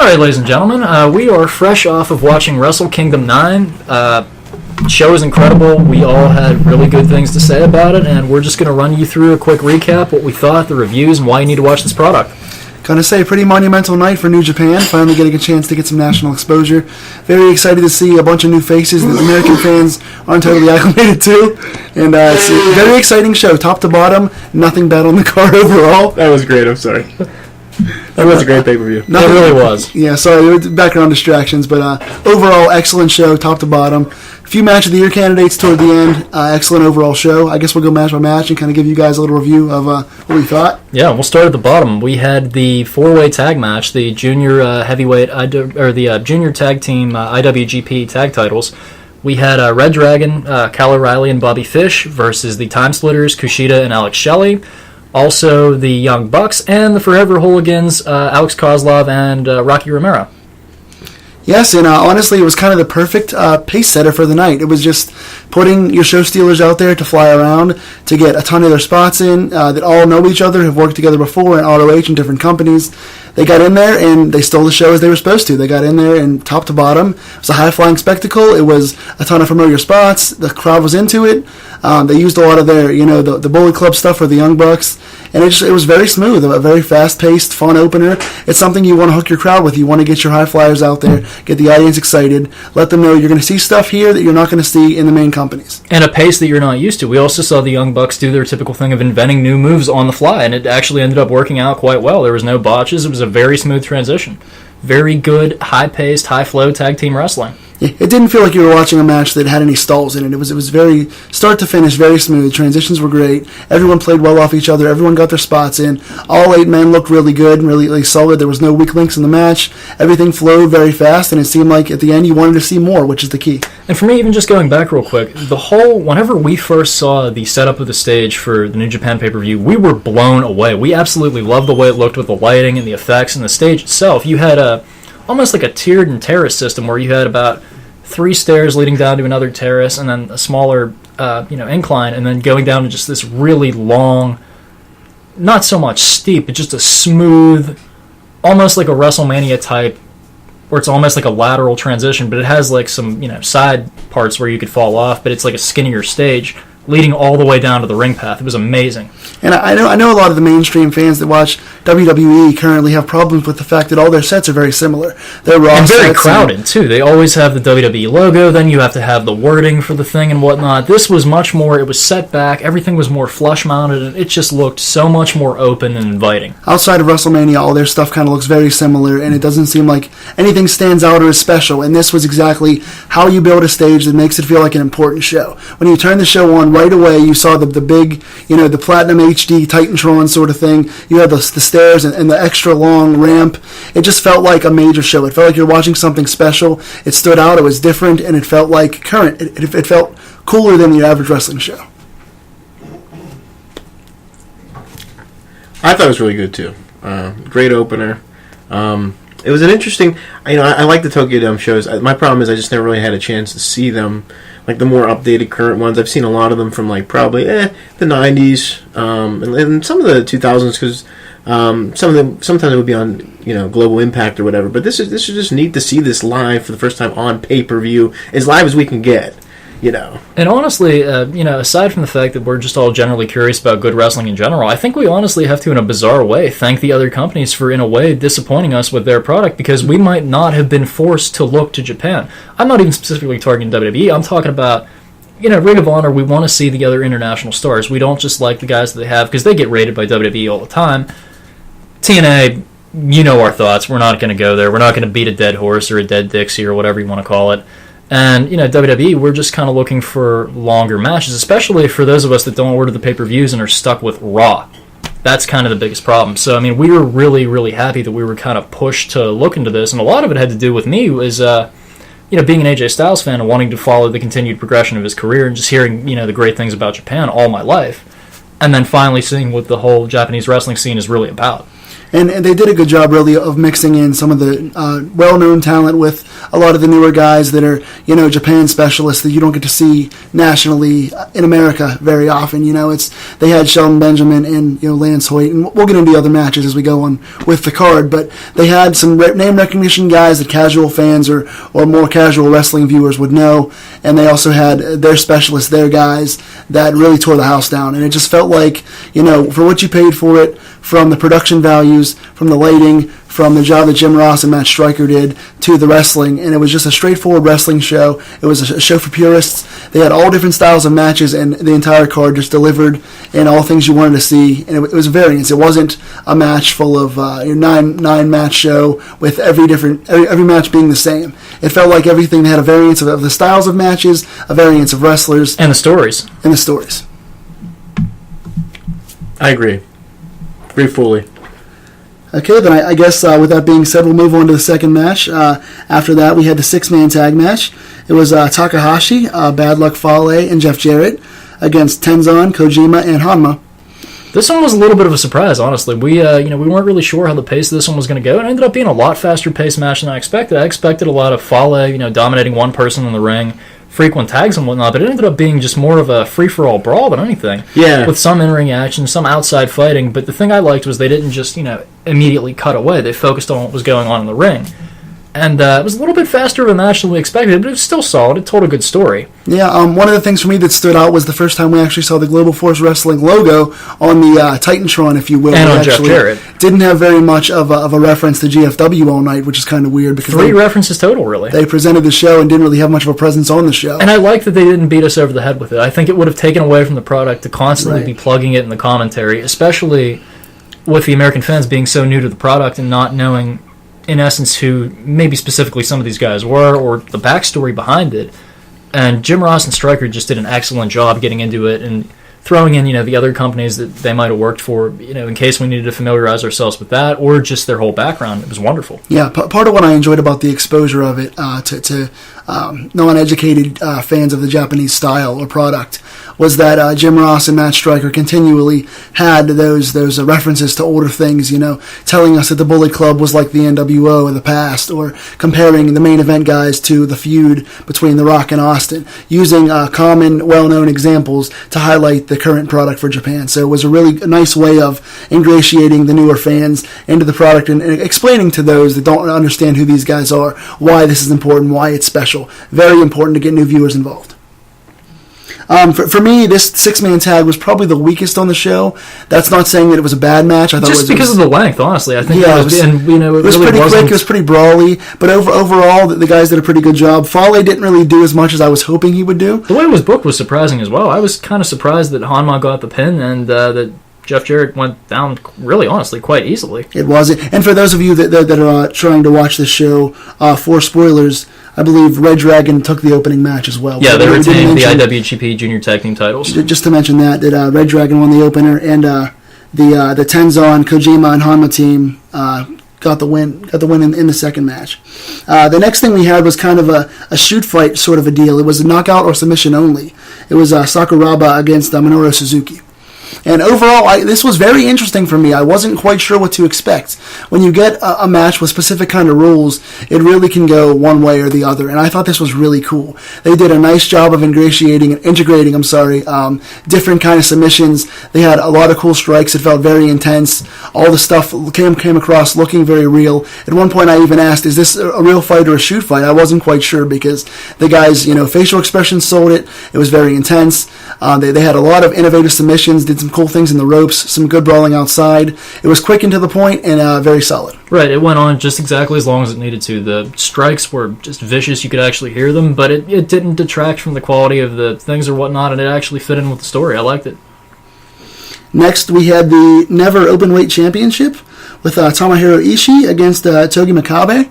Alright, ladies and gentlemen, we are fresh off of watching Wrestle Kingdom 9. Show was incredible. We all had really good things to say about it, and we're just going to run you through a quick recap, what we thought, the reviews, and why you need to watch this product. Gonna say, pretty monumental night for New Japan, finally getting a chance to get some national exposure. Very excited to see a bunch of new faces that American fans aren't totally acclimated to. And it's a very exciting show, top to bottom, nothing bad on the card overall. That was great, I'm sorry. That was a great pay-per-view. It really was. Yeah, sorry, background distractions, but overall, excellent show, top to bottom. A few Match of the Year candidates toward the end. Excellent overall show. I guess we'll go match by match and kind of give you guys a little review of what we thought. Yeah, we'll start at the bottom. We had the four-way tag match, the junior heavyweight or the junior tag team IWGP tag titles. We had Red Dragon, Kyle O'Reilly and Bobby Fish versus the Time Splitters, Kushida and Alex Shelley. Also, the Young Bucks and the Forever Hooligans, Alex Kozlov and Rocky Romero. Yes, and honestly, it was kind of the perfect pace setter for the night. It was just putting your show stealers out there to fly around, to get a ton of their spots in, that all know each other, have worked together before in ROH and different companies. They got in there, and they stole the show as they were supposed to. They got in there, and top to bottom, it was a high-flying spectacle. It was a ton of familiar spots. The crowd was into it. They used a lot of their, the Bully Club stuff for the Young Bucks, and it was very smooth, a very fast-paced, fun opener. It's something you want to hook your crowd with. You want to get your high flyers out there, get the audience excited, let them know you're going to see stuff here that you're not going to see in the main companies. And a pace that you're not used to. We also saw the Young Bucks do their typical thing of inventing new moves on the fly, and it actually ended up working out quite well. There was no botches. It was a very smooth transition. Very good, high-paced, high-flow tag team wrestling. It didn't feel like you were watching a match that had any stalls in it. It was very start to finish, very smooth. Transitions were great. Everyone played well off each other. Everyone got their spots in. All 8 men looked really good and really solid. There was no weak links in the match. Everything flowed very fast, and it seemed like at the end you wanted to see more, which is the key. And for me, even just going back real quick, whenever we first saw the setup of the stage for the New Japan pay-per-view, we were blown away. We absolutely loved the way it looked with the lighting and the effects and the stage itself. You had almost like a tiered and terrace system where you had about 3 stairs leading down to another terrace and then a smaller incline, and then going down to just this really long, not so much steep, but just a smooth, almost like a WrestleMania type, where it's almost like a lateral transition, but it has like some side parts where you could fall off, but it's like a skinnier stage leading all the way down to the ring path. It was amazing. And I know a lot of the mainstream fans that watch WWE currently have problems with the fact that all their sets are very similar. They're raw and very sets crowded, too. They always have the WWE logo, then you have to have the wording for the thing and whatnot. This was much more, it was set back, everything was more flush-mounted, and it just looked so much more open and inviting. Outside of WrestleMania, all their stuff kind of looks very similar, and it doesn't seem like anything stands out or is special, and this was exactly how you build a stage that makes it feel like an important show. When you turn the show on, right away you saw the big, the Platinum HD Titantron sort of thing. You had the stairs and the extra long ramp. It just felt like a major show. It felt like you're watching something special. It stood out. It was different, and it felt like current. It felt cooler than your average wrestling show. I thought it was really good too. Great opener. It was an interesting. I like the Tokyo Dome shows. My problem is I just never really had a chance to see them, like the more updated current ones. I've seen a lot of them from like probably the 90s and some of the 2000s, because some of them sometimes it would be on Global Impact or whatever. But this is just neat to see this live for the first time on pay-per-view, as live as we can get. And honestly, aside from the fact that we're just all generally curious about good wrestling in general, I think we honestly have to, in a bizarre way, thank the other companies for, in a way, disappointing us with their product, because we might not have been forced to look to Japan. I'm not even specifically targeting WWE. I'm talking about, Ring of Honor. We want to see the other international stars. We don't just like the guys that they have, because they get rated by WWE all the time. TNA, our thoughts. We're not going to go there. We're not going to beat a dead horse or a dead Dixie or whatever you want to call it. And, WWE, we're just kind of looking for longer matches, especially for those of us that don't order the pay-per-views and are stuck with Raw. That's kind of the biggest problem. So, we were really, really happy that we were kind of pushed to look into this, and a lot of it had to do with me was, being an AJ Styles fan and wanting to follow the continued progression of his career and just hearing, the great things about Japan all my life, and then finally seeing what the whole Japanese wrestling scene is really about. And they did a good job, really, of mixing in some of the well-known talent with a lot of the newer guys that are, Japan specialists that you don't get to see nationally in America very often. They had Sheldon Benjamin and Lance Hoyt, and we'll get into the other matches as we go on with the card. But they had some name recognition guys that casual fans or more casual wrestling viewers would know, and they also had their specialists, their guys that really tore the house down. And it just felt like, for what you paid for it, from the production values, from the lighting, from the job that Jim Ross and Matt Stryker did to the wrestling, and it was just a straightforward wrestling show. It was a show for purists. They had all different styles of matches, and the entire card just delivered in all things you wanted to see. And it was variance. It wasn't a match full of nine match show with every match being the same. It felt like everything had a variance of the styles of matches, a variance of wrestlers, and the stories. I agree. Agree fully. Okay, then I guess with that being said, we'll move on to the second match. After that, we had the six-man tag match. It was Takahashi, Bad Luck Fale, and Jeff Jarrett against Tenzan, Kojima, and Hanma. This one was a little bit of a surprise, honestly. We weren't really sure how the pace of this one was going to go. It ended up being a lot faster paced match than I expected. I expected a lot of Fale, dominating one person in the ring, frequent tags and whatnot, but it ended up being just more of a free-for-all brawl than anything. Yeah. With some in-ring action, some outside fighting, but the thing I liked was they didn't just, immediately cut away. They focused on what was going on in the ring. And it was a little bit faster of a match than we expected, but it was still solid. It told a good story. Yeah, one of the things for me that stood out was the first time we actually saw the Global Force Wrestling logo on the Titantron, if you will. And on Jeff Jarrett. Didn't have very much of a reference to GFW all night, which is kind of weird. Because 3 references total, really. They presented the show and didn't really have much of a presence on the show. And I like that they didn't beat us over the head with it. I think it would have taken away from the product to constantly be plugging it in the commentary, especially with the American fans being so new to the product and not knowing, in essence, who maybe specifically some of these guys were or the backstory behind it. And Jim Ross and Stryker just did an excellent job getting into it and throwing in, the other companies that they might have worked for, in case we needed to familiarize ourselves with that or just their whole background. It was wonderful. Yeah, part of what I enjoyed about the exposure of it to non-educated fans of the Japanese style or product was that Jim Ross and Matt Stryker continually had those references to older things, telling us that the Bullet Club was like the NWO of the past, or comparing the main event guys to the feud between The Rock and Austin, using common, well-known examples to highlight the current product for Japan. So it was a really nice way of ingratiating the newer fans into the product and explaining to those that don't understand who these guys are why this is important, why it's special. Very important to get new viewers involved. For me, this six-man tag was probably the weakest on the show. That's not saying that it was a bad match. I thought just because of the length, honestly. I think it was pretty really quick. It was pretty brawly. But overall, the guys did a pretty good job. Fale didn't really do as much as I was hoping he would do. The way it was booked was surprising as well. I was kind of surprised that Hanma got the pin and that Jeff Jarrett went down, really, honestly, quite easily. It was. And for those of you that are trying to watch this show, for spoilers, I believe Red Dragon took the opening match as well. Yeah, they retained the IWGP Junior Tag Team titles. Just to mention that Red Dragon won the opener, and the Tenzan, Kojima, and Hanma team got the win in the second match. The next thing we had was kind of a shoot fight sort of a deal. It was a knockout or submission only. It was Sakuraba against Minoru Suzuki. And overall, this was very interesting for me. I wasn't quite sure what to expect. When you get a match with specific kind of rules, it really can go one way or the other. And I thought this was really cool. They did a nice job of integrating different kind of submissions. They had a lot of cool strikes. It felt very intense. All the stuff came across looking very real. At one point, I even asked, is this a real fight or a shoot fight? I wasn't quite sure because the guys, facial expressions sold it. It was very intense. They had a lot of innovative submissions, did some cool things in the ropes, some good brawling outside. It was quick and to the point and very solid. Right, it went on just exactly as long as it needed to. The strikes were just vicious. You could actually hear them, but it didn't detract from the quality of the things or whatnot, and it actually fit in with the story. I liked it. Next, we had the Never Openweight Championship with Tomohiro Ishii against Togi Makabe.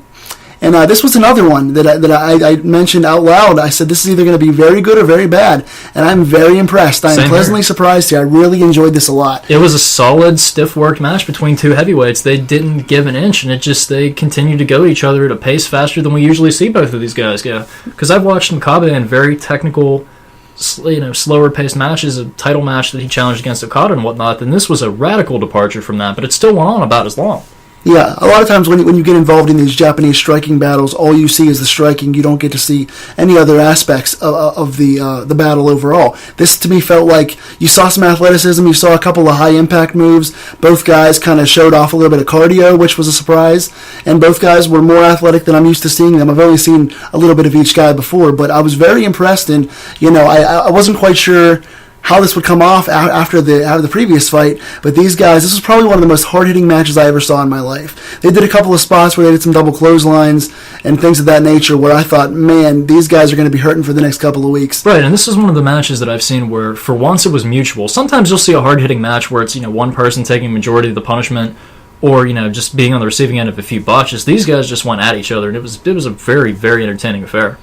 And this was another one that I mentioned out loud. I said, this is either going to be very good or very bad. And I'm very impressed. I am pleasantly surprised here. I really enjoyed this a lot. It was a solid, stiff-worked match between two heavyweights. They didn't give an inch, and they continued to go each other at a pace faster than we usually see both of these guys go. Because I've watched Makabe in very technical slower paced matches, a title match that he challenged against Okada and whatnot, then this was a radical departure from that, but it still went on about as long. Yeah, a lot of times when you get involved in these Japanese striking battles, all you see is the striking. You don't get to see any other aspects of the battle overall. This, to me, felt like you saw some athleticism, you saw a couple of high-impact moves. Both guys kind of showed off a little bit of cardio, which was a surprise. And both guys were more athletic than I'm used to seeing them. I've only seen a little bit of each guy before, but I was very impressed, and I wasn't quite sure how this would come off after the previous fight, but these guys, this was probably one of the most hard-hitting matches I ever saw in my life. They did a couple of spots where they did some double clotheslines and things of that nature where I thought, man, these guys are going to be hurting for the next couple of weeks. Right, and this is one of the matches that I've seen where, for once, it was mutual. Sometimes you'll see a hard-hitting match where it's, one person taking a majority of the punishment or, just being on the receiving end of a few botches. These guys just went at each other, and it was a very, very entertaining affair.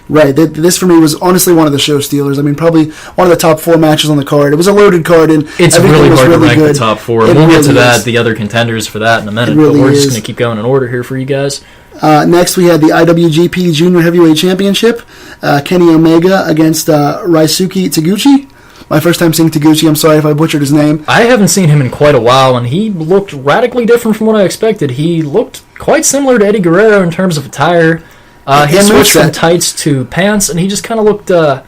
Right, this for me was honestly one of the show stealers. I mean, probably one of the top 4 matches on the card. It was a loaded card, and it's really hard to rank good. The top 4. We'll get to that, the other contenders for that in a minute, but we're just going to keep going in order here for you guys. Next, we had the IWGP Junior Heavyweight Championship. Kenny Omega against Ryusuke Taguchi. My first time seeing Taguchi, I'm sorry if I butchered his name. I haven't seen him in quite a while, and he looked radically different from what I expected. He looked quite similar to Eddie Guerrero in terms of attire. He switched from tights to pants, and he just kind of looked a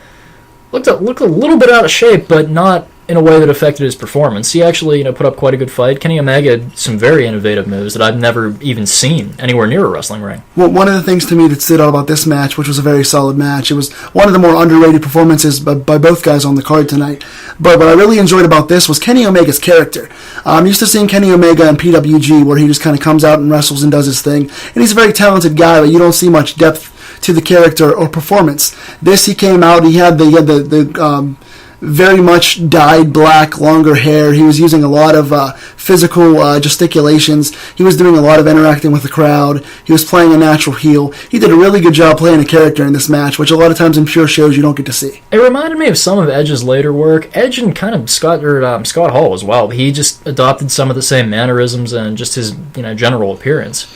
little bit out of shape, but not in a way that affected his performance. He actually, put up quite a good fight. Kenny Omega had some very innovative moves that I've never even seen anywhere near a wrestling ring. Well, one of the things to me that stood out about this match, which was a very solid match, it was one of the more underrated performances by both guys on the card tonight. But what I really enjoyed about this was Kenny Omega's character. I'm used to seeing Kenny Omega in PWG, where he just kind of comes out and wrestles and does his thing. And he's a very talented guy, but you don't see much depth to the character or performance. This, he came out, he had the very much dyed black, longer hair. He was using a lot of physical gesticulations. He was doing a lot of interacting with the crowd. He was playing a natural heel. He did a really good job playing a character in this match, which a lot of times in pure shows you don't get to see. It reminded me of some of Edge's later work. Edge and kind of Scott Hall as well. He just adopted some of the same mannerisms and just his general appearance.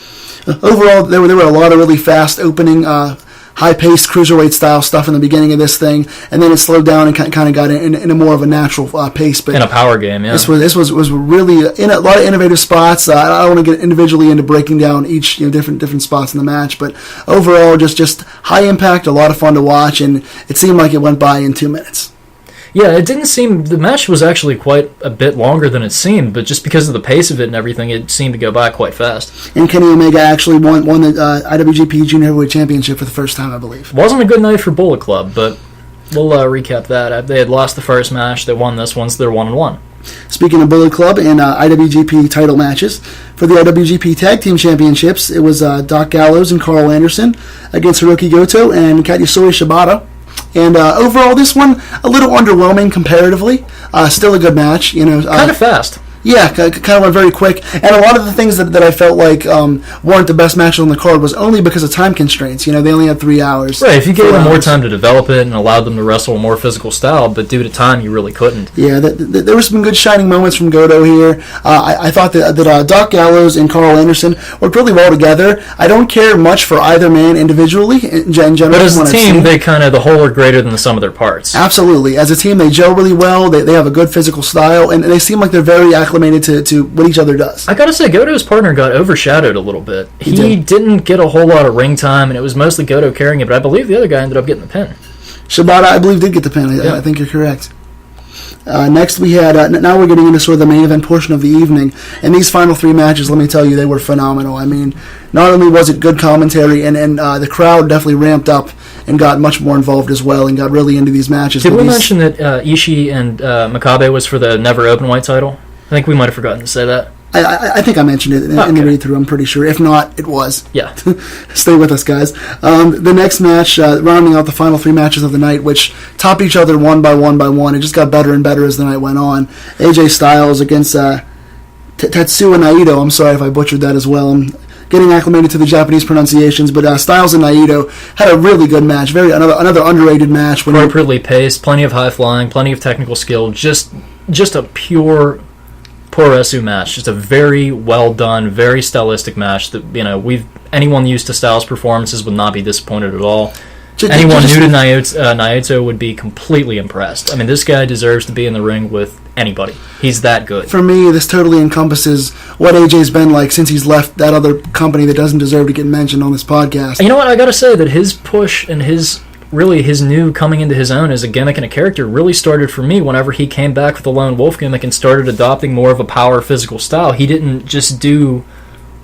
Overall, there were a lot of really fast opening, high-paced cruiserweight style stuff in the beginning of this thing, and then it slowed down and kind of got in a more of a natural pace. But in a power game, yeah. This was really in a lot of innovative spots. I don't want to get individually into breaking down each different spots in the match, but overall, just high impact, a lot of fun to watch, and it seemed like it went by in 2 minutes. Yeah, it didn't seem... The match was actually quite a bit longer than it seemed, but just because of the pace of it and everything, it seemed to go by quite fast. And Kenny Omega actually won the IWGP Junior Heavyweight Championship for the first time, I believe. Wasn't a good night for Bullet Club, but we'll recap that. They had lost the first match. They won this one, so they're 1-1. Speaking of Bullet Club and IWGP title matches, for the IWGP Tag Team Championships, it was Doc Gallows and Carl Anderson against Hiroki Goto and Katsuyori Shibata. And overall, this one, a little underwhelming comparatively. Still a good match. Kind of fast. Yeah, kind of went very quick. And a lot of the things that I felt like weren't the best matches on the card was only because of time constraints. They only had 3 hours. Right, if you gave them more time to develop it and allowed them to wrestle a more physical style, but due to time, you really couldn't. Yeah, there were some good shining moments from Goto here. I thought that Doc Gallows and Carl Anderson worked really well together. I don't care much for either man individually in general. But as a team, the whole are greater than the sum of their parts. Absolutely. As a team, they gel really well. They have a good physical style, and they seem like they're very acclimated to what each other does. I gotta say, Goto's partner got overshadowed a little bit. He didn't get a whole lot of ring time, and it was mostly Goto carrying it, but I believe the other guy ended up getting the pin. Shibata, I believe, did get the pin. I think you're correct. Next we had, now we're getting into sort of the main event portion of the evening, and these final 3 matches, let me tell you, they were phenomenal. I mean, not only was it good commentary, and the crowd definitely ramped up and got much more involved as well, and got really into these matches. Did we mention that Ishii and Makabe was for the Never Openweight title? I think we might have forgotten to say that. I think I mentioned it in the read-through, I'm pretty sure. If not, it was. Yeah. Stay with us, guys. The next match, rounding out the final 3 matches of the night, which topped each other one by one. It just got better and better as the night went on. AJ Styles against Tetsuya Naito. I'm sorry if I butchered that as well. I'm getting acclimated to the Japanese pronunciations, but Styles and Naito had a really good match. Another underrated match. Appropriately paced, plenty of high flying, plenty of technical skill, just a pure Puroresu match. Just a very well done, very stylistic match that anyone used to Styles' performances would not be disappointed at all. Anyone new to Naito would be completely impressed. I mean, this guy deserves to be in the ring with anybody. He's that good. For me, this totally encompasses what AJ's been like since he's left that other company that doesn't deserve to get mentioned on this podcast. You know what? I gotta say that his push and his new coming into his own as a gimmick and a character really started for me whenever he came back with the Lone Wolf gimmick and started adopting more of a power physical style. He didn't just do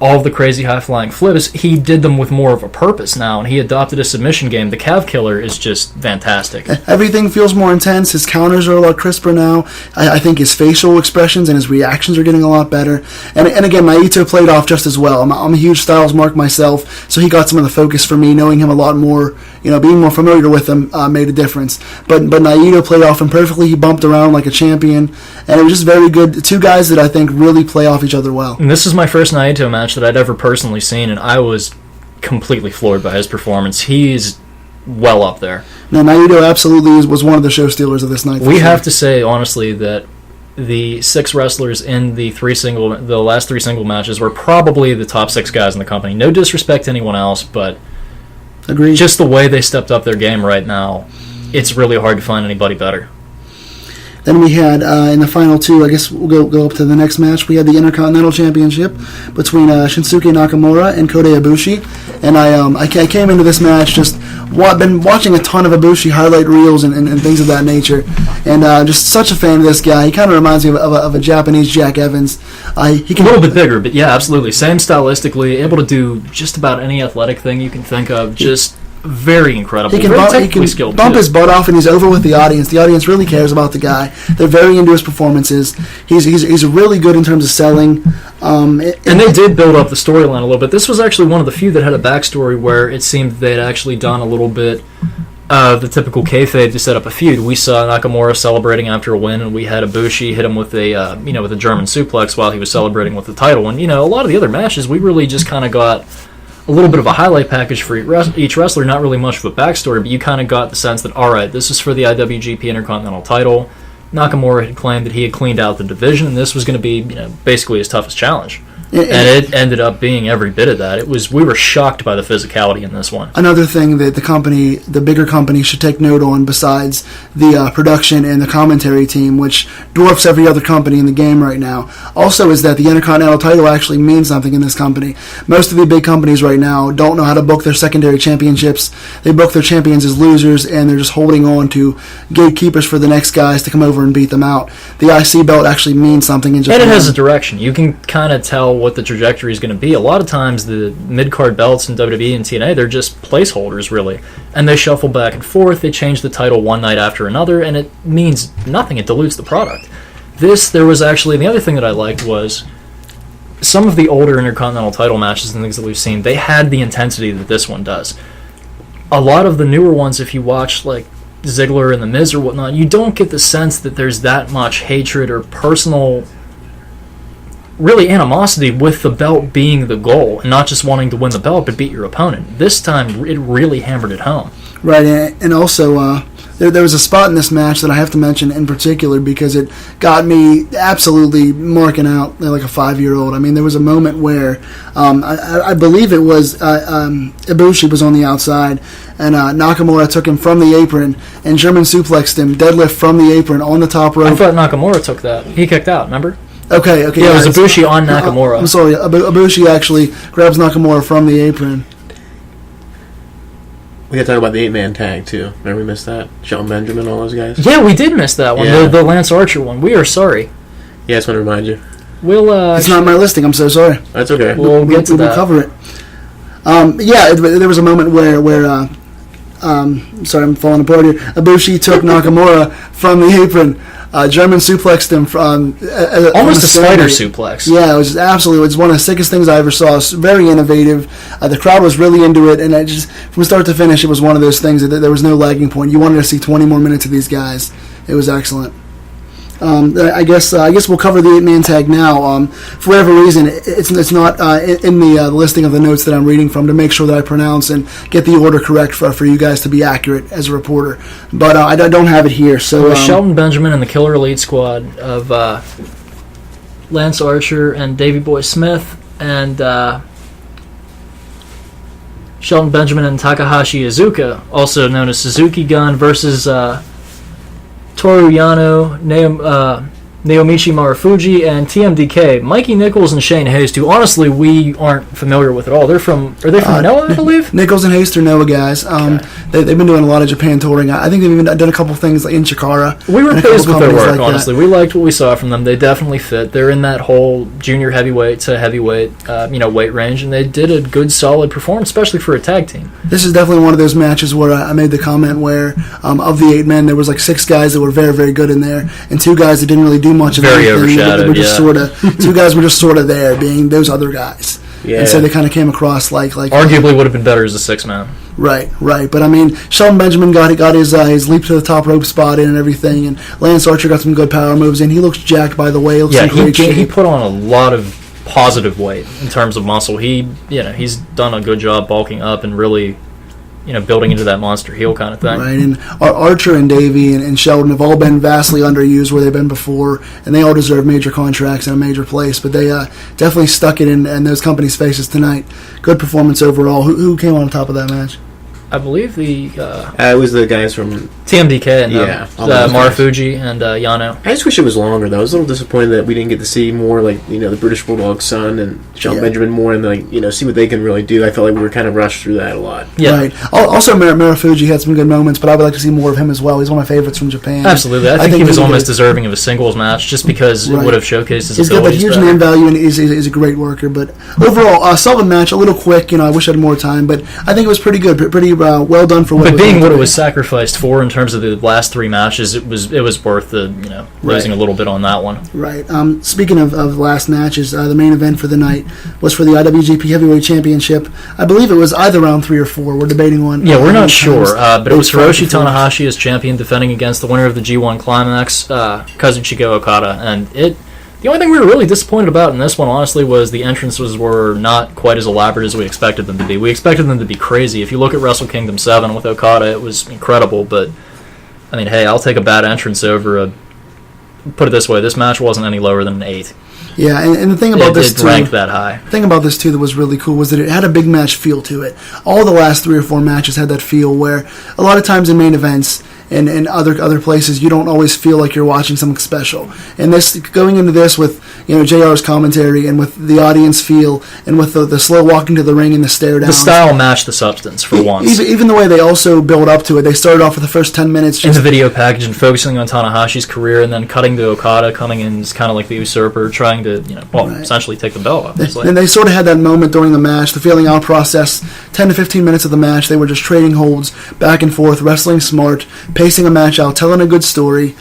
all of the crazy high-flying flips. He did them with more of a purpose now, and he adopted a submission game. The Cav Killer is just fantastic. Everything feels more intense. His counters are a lot crisper now. I think his facial expressions and his reactions are getting a lot better. And again, Naito played off just as well. I'm a huge Styles mark myself, so he got some of the focus for me. Knowing him a lot more, being more familiar with him made a difference. But Naito played off him perfectly. He bumped around like a champion, and it was just very good. Two guys that I think really play off each other well. And this is my first Naito match that I'd ever personally seen, and I was completely floored by his performance. He's well up there. No, Naito absolutely was one of the show stealers of this night. We have to say, honestly, that the 6 wrestlers in the last 3 single matches were probably the top 6 guys in the company. No disrespect to anyone else, but agreed. Just the way they stepped up their game right now, it's really hard to find anybody better. Then we had, in the final 2, I guess we'll go up to the next match, we had the Intercontinental Championship between Shinsuke Nakamura and Kota Ibushi. And I came into this match been watching a ton of Ibushi highlight reels and things of that nature. And just such a fan of this guy. He kind of reminds me of a Japanese Jack Evans. He can, a little bit bigger, but yeah, absolutely. Same stylistically, able to do just about any athletic thing you can think of. Just very incredible. He can bump his butt off, and he's over with the audience. The audience really cares about the guy. They're very into his performances. He's really good in terms of selling. And they did build up the storyline a little bit. This was actually one of the few that had a backstory where it seemed they'd actually done a little bit the typical kayfabe to set up a feud. We saw Nakamura celebrating after a win, and we had Ibushi hit him with a German suplex while he was celebrating with the title. And a lot of the other matches, we really just kind of got a little bit of a highlight package for each wrestler, not really much of a backstory, but you kind of got the sense that, all right, this is for the IWGP Intercontinental title. Nakamura had claimed that he had cleaned out the division, and this was going to be basically his toughest challenge. And it ended up being every bit of that. We were shocked by the physicality in this one. Another thing that the bigger company should take note on, besides the production and the commentary team, which dwarfs every other company in the game right now, also is that the Intercontinental title actually means something in this company. Most of the big companies right now don't know how to book their secondary championships. They book their champions as losers, and they're just holding on to gatekeepers for the next guys to come over and beat them out. The IC belt actually means something in Japan. And it has a direction. You can kind of tell what the trajectory is going to be. A lot of times the mid-card belts in WWE and TNA, they're just placeholders, really. And they shuffle back and forth. They change the title one night after another, and it means nothing. It dilutes the product. There was actually, the other thing that I liked was some of the older Intercontinental title matches and things that we've seen, they had the intensity that this one does. A lot of the newer ones, if you watch, like Ziggler and The Miz or whatnot, you don't get the sense that there's that much hatred or personal really animosity with the belt being the goal and not just wanting to win the belt but beat your opponent. This time it really hammered it home. Right, and also there was a spot in this match that I have to mention in particular because it got me absolutely marking out like a 5-year-old. I mean, there was a moment where I believe it was Ibushi was on the outside, and Nakamura took him from the apron and German suplexed him, deadlift from the apron on the top rope. I thought Nakamura took that. He kicked out, remember? Okay. Yeah, it was Ibushi on Nakamura. I'm sorry, Ibushi actually grabs Nakamura from the apron. We got to talk about the 8-man tag, too. Remember we missed that? Shelton Benjamin, all those guys? Yeah, we did miss that one. Yeah. The Lance Archer one. We are sorry. Yeah, I just want to remind you. It's not on my listing. I'm so sorry. That's okay. We'll get to that. We'll cover it. There was a moment where sorry, I'm falling apart here. Ibushi took Nakamura from the apron, German suplexed him from almost a spider suplex. Yeah, it was one of the sickest things I ever saw. It was very innovative. The crowd was really into it, and from start to finish, it was one of those things that there was no lagging point. You wanted to see 20 more minutes of these guys. It was excellent. I guess we'll cover the 8-man tag now. For whatever reason, it's not in the listing of the notes that I'm reading from to make sure that I pronounce and get the order correct for you guys to be accurate as a reporter. But I don't have it here. So Shelton Benjamin and the Killer Elite Squad of Lance Archer and Davey Boy Smith and Shelton Benjamin and Takahashi Iizuka, also known as Suzuki Gun, versus Toru Yano, Naomichi Marufuji, and TMDK. Mikey Nichols and Shane Hayes, who honestly we aren't familiar with at all. Are they from Noah, I believe? Nichols and Hayes are Noah guys. They've been doing a lot of Japan touring. I think they've even done a couple things in Chikara. We were pleased with their work, like honestly. We liked what we saw from them. They definitely fit. They're in that whole junior heavyweight to heavyweight weight range, and they did a good, solid performance, especially for a tag team. This is definitely one of those matches where I made the comment where of the 8 men, there was like 6 guys that were very, very good in there, and 2 guys that didn't really do much of very anything. Overshadowed, they were just two guys were just sort of there, being those other guys. Yeah. And so they kind of came across like arguably would have been better as a 6-man. Right. But I mean, Shelton Benjamin got his leap to the top rope spot in and everything, and Lance Archer got some good power moves in. He looks jacked, by the way. He looks in great shape. He put on a lot of positive weight in terms of muscle. He's done a good job bulking up and really building into that monster heel kind of thing. Right, and Archer and Davey and Sheldon have all been vastly underused where they've been before, and they all deserve major contracts in a major place, but they definitely stuck it in those companies' faces tonight. Good performance overall. Who came on top of that match? I believe it was the guys from TMDK and Marufuji guys. and Yano. I just wish it was longer, though. I was a little disappointed that we didn't get to see more, the British Bulldog's son and Shelton Benjamin more, and see what they can really do. I felt like we were kind of rushed through that a lot. Yeah. Right. Also, Marufuji had some good moments, but I would like to see more of him as well. He's one of my favorites from Japan. Absolutely. I think he was almost deserving of a singles match just because it would have showcased his He's abilities. He's got that huge name value, and he's a great worker. But overall, solid match, a little quick. I wish I had more time, but I think it was pretty good, pretty well done for what it was. But being what it was sacrificed for in terms of the last 3 matches, it was worth the losing a little bit on that one. Right. Speaking of last matches, the main event for the night was for the IWGP Heavyweight Championship. I believe it was either round 3 or 4. We're debating one. Yeah, we're not sure, but it was Hiroshi Tanahashi as champion defending against the winner of the G1 Climax, Kazuchika Okada, and the only thing we were really disappointed about in this one, honestly, was the entrances were not quite as elaborate as we expected them to be. We expected them to be crazy. If you look at Wrestle Kingdom 7 with Okada, it was incredible, but, I mean, hey, I'll take a bad entrance over put it this way, this match wasn't any lower than an 8. Yeah, and the thing about this too, ranked that high. The thing about this too that was really cool was that it had a big match feel to it. All the last 3 or 4 matches had that feel where a lot of times in main events and other places you don't always feel like you're watching something special. And this going into this with JR's commentary and with the audience feel and with the slow walking to the ring and the stare down. The style matched the substance for once. Even the way they also build up to it. They started off with the first 10 minutes in the video package and focusing on Tanahashi's career, and then cutting to Okada coming in as kind of like the usurper, trying to essentially take the belt off. And they sort of had that moment during the match, the feeling out process. 10 to 15 minutes of the match, they were just trading holds back and forth, wrestling smart, pacing a match out, telling a good story.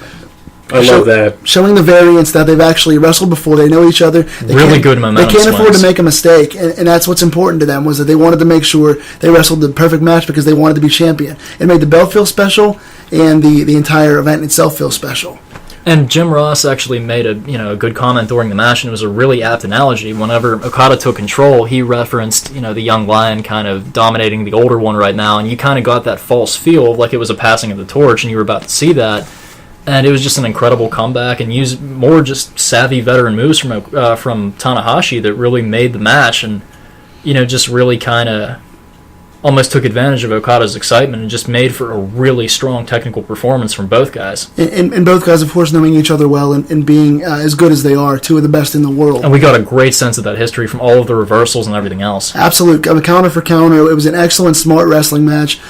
I love that. Showing the variance that they've actually wrestled before. They know each other. Really good momentum. They can't afford to make a mistake, and that's what's important to them, was that they wanted to make sure they wrestled the perfect match because they wanted to be champion. It made the belt feel special, and the entire event itself feel special. And Jim Ross actually made a good comment during the match, and it was a really apt analogy. Whenever Okada took control, he referenced the young lion kind of dominating the older one right now, and you kind of got that false feel like it was a passing of the torch, and you were about to see that. And it was just an incredible comeback, and used more just savvy veteran moves from Tanahashi that really made the match, and just really kind of almost took advantage of Okada's excitement and just made for a really strong technical performance from both guys. And both guys, of course, knowing each other well and being as good as they are, 2 of the best in the world. And we got a great sense of that history from all of the reversals and everything else. Absolute. Counter for counter. It was an excellent, smart wrestling match.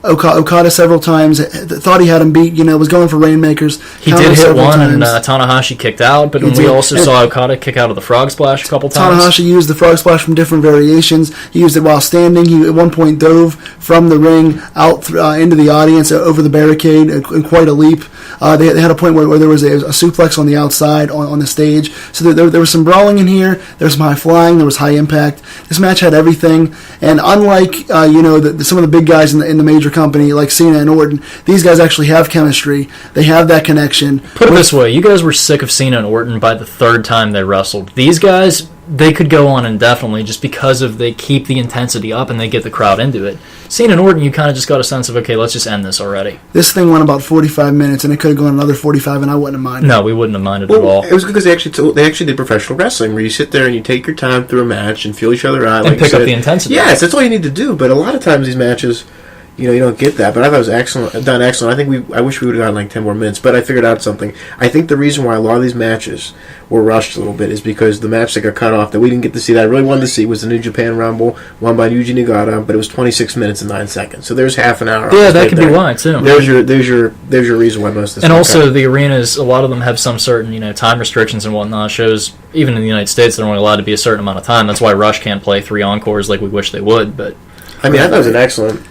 Okada several times thought he had him beat, was going for rainmakers. He did hit one, and Tanahashi kicked out, but we also saw Okada kick out of the frog splash a couple times. Tanahashi used the frog splash from different variations. He used it while standing. He at one point dove from the ring out into the audience over the barricade in quite a leap. They had a point where there was a suplex on the outside on the stage. So there was some brawling in here. There was some high flying. There was high impact. This match had everything. And unlike some of the big guys in the major company like Cena and Orton, these guys actually have chemistry. They have that connection. Put it this way, you guys were sick of Cena and Orton by the 3rd time they wrestled. These guys they could go on indefinitely just because of they keep the intensity up and they get the crowd into it. Cena and Orton, you kind of just got a sense of, okay, let's just end this already. This thing went about 45 minutes, and it could have gone another 45, and I wouldn't have minded. No, we wouldn't have minded at all. It was because they actually did professional wrestling, where you sit there and you take your time through a match and feel each other out. And pick up the intensity. Yes, that's all you need to do, but a lot of times these matches, you don't get that. But I thought it was excellent, done excellent. I wish we would have gotten like 10 more minutes, but I figured out something. I think the reason why a lot of these matches were rushed a little bit is because the match that got cut off that we didn't get to see, that I really wanted to see, was the New Japan Rumble, won by Yuji Nagata, but it was 26 minutes and 9 seconds. So there's half an hour. Yeah, that could be why, too. There's your reason why most of this. And also, the arenas, a lot of them have some certain, time restrictions and whatnot. Shows, even in the United States, they're only allowed to be a certain amount of time. That's why Rush can't play 3 encores like we wish they would, but... I thought it was an excellent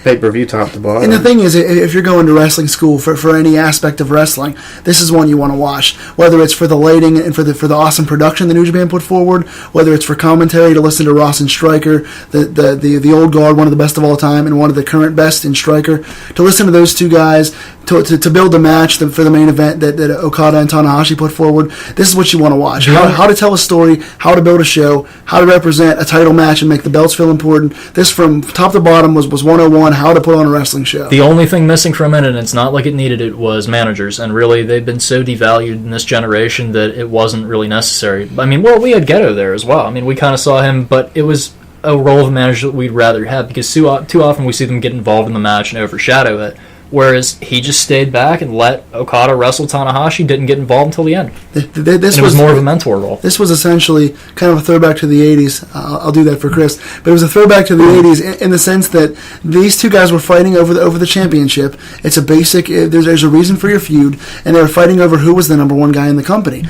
pay-per-view top to bottom. And the thing is, if you're going to wrestling school for any aspect of wrestling, this is one you want to watch. Whether it's for the lighting and for the awesome production that New Japan put forward, whether it's for commentary to listen to Ross and Stryker, the old guard, one of the best of all time, and one of the current best in Stryker, to listen to those two guys, to build a match for the main event that Okada and Tanahashi put forward, this is what you want to watch. How to tell a story, how to build a show, how to represent a title match and make the belts feel important. This from top to bottom was 101, how to put on a wrestling show. The only thing missing from it, and it's not like it needed it, was managers. And really, they've been so devalued in this generation that it wasn't really necessary. I mean, we had Geto there as well. I mean, we kind of saw him, but it was a role of a manager that we'd rather have, because too often we see them get involved in the match and overshadow it. Whereas he just stayed back and let Okada wrestle Tanahashi, didn't get involved until the end. It was more of a mentor role. This was essentially kind of a throwback to the 80s. I'll do that for Chris. But it was a throwback to the 80s in the sense that these two guys were fighting over the championship. It's a basic, there's a reason for your feud, and they were fighting over who was the number one guy in the company.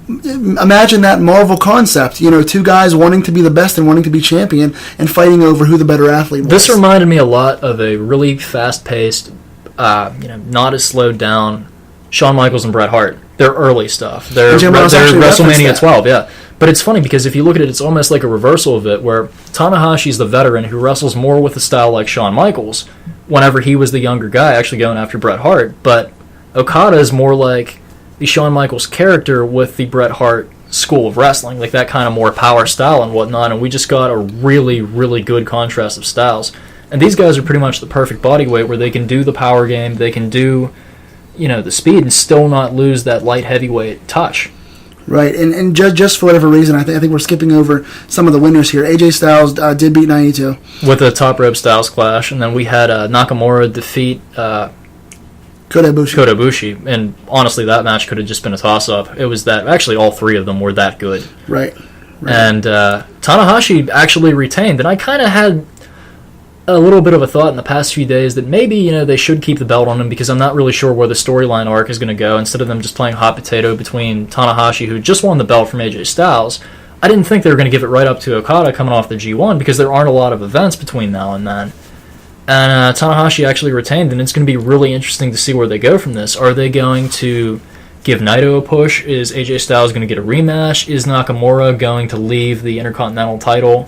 Imagine that Marvel concept, two guys wanting to be the best and wanting to be champion and fighting over who the better athlete was. This reminded me a lot of a really fast-paced, not as slowed down Shawn Michaels and Bret Hart. They're early stuff. They're WrestleMania 12, yeah. But it's funny because if you look at it, it's almost like a reversal of it, where Tanahashi's the veteran who wrestles more with a style like Shawn Michaels whenever he was the younger guy actually going after Bret Hart. But Okada is more like the Shawn Michaels character with the Bret Hart school of wrestling, like that kind of more power style and whatnot, and we just got a really, really good contrast of styles. And these guys are pretty much the perfect body weight where they can do the power game, they can do, the speed and still not lose that light heavyweight touch. Right, and just for whatever reason, I think we're skipping over some of the winners here. AJ Styles did beat 92. With a top rope Styles clash, and then we had Nakamura defeat Kota Ibushi. And honestly, that match could have just been a toss-up. It was that, actually all three of them were that good. Right. And Tanahashi actually retained, and I kind of had a little bit of a thought in the past few days that maybe, they should keep the belt on him, because I'm not really sure where the storyline arc is going to go, instead of them just playing hot potato between Tanahashi, who just won the belt from AJ Styles. I didn't think they were going to give it right up to Okada coming off the G1, because there aren't a lot of events between now and then. And Tanahashi actually retained, and it's going to be really interesting to see where they go from this. Are they going to give Naito a push? Is AJ Styles going to get a rematch? Is Nakamura going to leave the Intercontinental title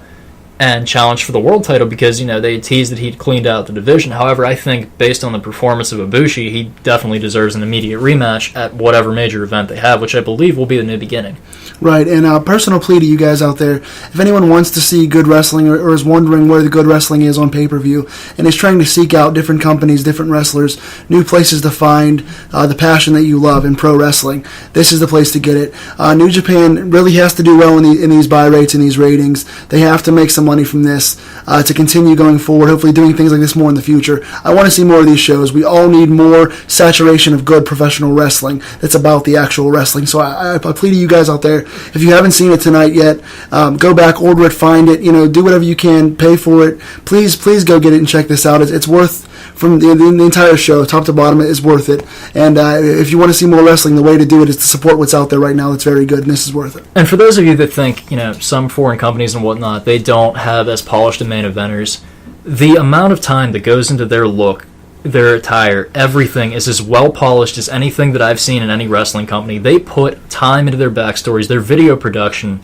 and challenge for the world title, because they teased that he'd cleaned out the division? However, I think based on the performance of Ibushi, he definitely deserves an immediate rematch at whatever major event they have, which I believe will be the New Beginning. Right, and personal plea to you guys out there, if anyone wants to see good wrestling or is wondering where the good wrestling is on pay-per-view and is trying to seek out different companies, different wrestlers, new places to find the passion that you love in pro wrestling, this is the place to get it. New Japan really has to do well in these buy rates and these ratings. They have to make some money from this to continue going forward, hopefully doing things like this more in the future. I want to see more of these shows. We all need more saturation of good professional wrestling that's about the actual wrestling. So I plea to you guys out there, if you haven't seen it tonight yet, go back, order it, find it, do whatever you can, pay for it. Please go get it and check this out. It's worth, from the entire show, top to bottom, is worth it. And if you want to see more wrestling, the way to do it is to support what's out there right now that's very good, and this is worth it. And for those of you that think, some foreign companies and whatnot, they don't have as polished a main eventers, the amount of time that goes into their look, their attire, everything is as well polished as anything that I've seen in any wrestling company. They put time into their backstories. Their video production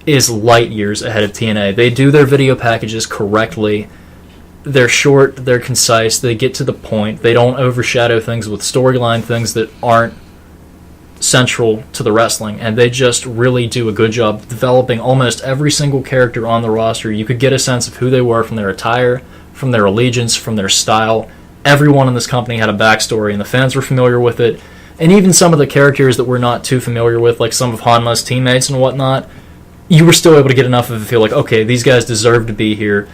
is light years ahead of TNA. They do their video packages correctly. They're short, they're concise, they get to the point. They don't overshadow things with storyline things that aren't central to the wrestling, and they just really do a good job developing almost every single character on the roster. You could get a sense of who they were from their attire, from their allegiance, from their style. Everyone in this company had a backstory, and the fans were familiar with it. And even some of the characters that we're not too familiar with, like some of Hanma's teammates and whatnot, you were still able to get enough of a feel like, okay, these guys deserve to be here.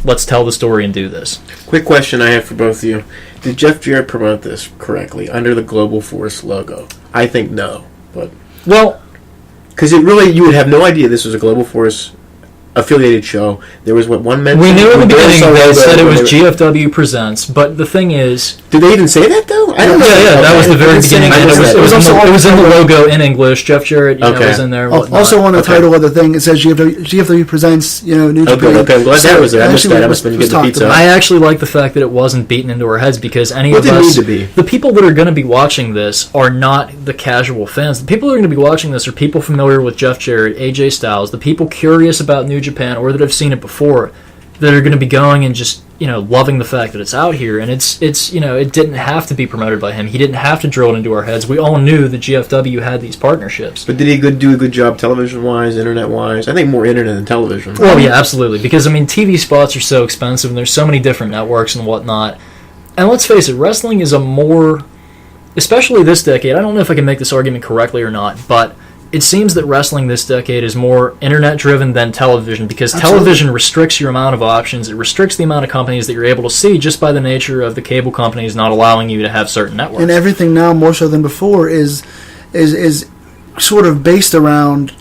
Let's tell the story and do this. Quick question I have for both of you. Did Jeff Jarrett promote this correctly under the Global Force logo? I think no. But Well, because you would have no idea this was a Global Force affiliated show. There was one mention. we knew in the beginning they said it was GFW Presents, but the thing is... Did they even say that, though? I don't know. Yeah, that was the very beginning. It was in the logo in English. Jeff Jarrett was in there. Also on the title of the thing, it says GFW Presents, New Japan. Okay, I'm glad that was there. I missed that. I must have been getting the pizza. I actually like the fact that it wasn't beaten into our heads, because the people that are going to be watching this are not the casual fans. The people that are going to be watching this are people familiar with Jeff Jarrett, AJ Styles, the people curious about New Japan or that have seen it before, that are going to be going and just loving the fact that it's out here. And it's it didn't have to be promoted by him. He didn't have to drill it into our heads. We all knew that GFW had these partnerships. But did he do a good job television wise, internet wise? I think more internet than television. Well, yeah, absolutely, because TV spots are so expensive and there's so many different networks and whatnot. And let's face it, wrestling is especially this decade, I don't know if I can make this argument correctly or not, but it seems that wrestling this decade is more internet-driven than television, because television restricts your amount of options. It restricts the amount of companies that you're able to see just by the nature of the cable companies not allowing you to have certain networks. And everything now, more so than before, is sort of based around